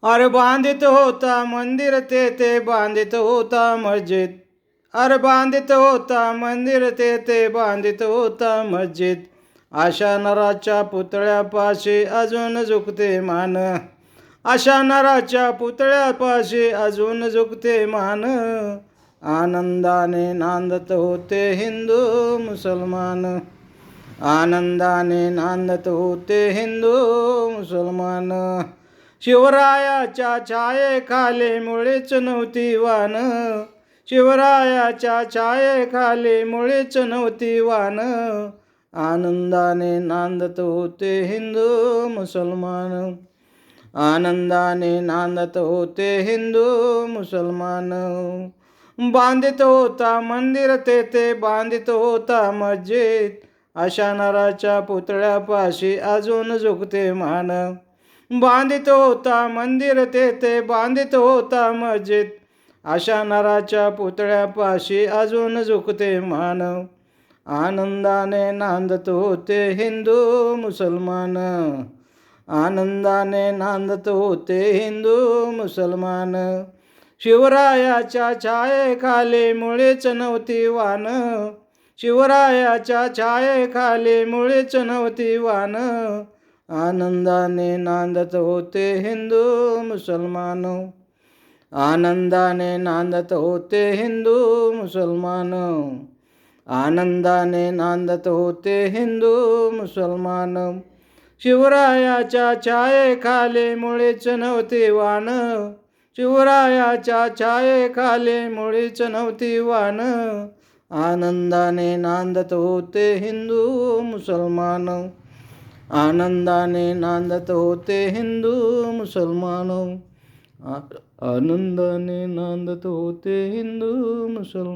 अरे बांधित होता मंदिर ते बांधित होता मस्जिद. अरे बांधित होता मंदिर ते बांधित होता मस्जिद. अशा नराच्या पुतळ्यापाशी अजून झुकते मान. अशा नराच्या पुतळ्यापाशी अजून झुकते मान. आनंदाने नांदत होते हिंदू मुसलमान. आनंदाने नांदत होते हिंदू मुसलमान. शिवरायाच्या छायेखाली मुळीच नव्हती वान. शिवरायाच्या छायेखाली मुळीच नव्हती वान. आनंदाने नांदत होते हिंदू मुसलमान. आनंदाने नांदत होते हिंदू मुसलमान. बांधित होता मंदिर ते बांधित होता मस्जिद. अशा नराच्या पुतळ्यापाशी अजून झुकते मान. बांधित होता मंदिर ते बांधित होता मस्जिद. अशा नराच्या पुतळ्यापाशी अजून झुकते मान. आनंदाने नांदत होते हिंदू मुसलमान. आनंदाने नांदत होते हिंदू मुसलमान. शिवरायाच्या छायेखाली मुळीच नव्हती वान. शिवरायाच्या छायेखाली मुळीच नव्हती वान. आनंदाने नांदत होते हिंदू मुसलमान. आनंदाने नांदत होते हिंदू मुसलमान. आनंदाने नांदत होते हिंदू मुसलमान. शिवरायाच्या छायेखाली मुळीच नव्हती वान. शिवरायाच्या छायेखाली मुळीच नव्हती वान. आनंदाने नांदत होते हिंदू मुसलमान. आनंदाने नांदत होते हिंदू मुसलमान. आनंदाने नांदत होते हिंदू मुसलमान.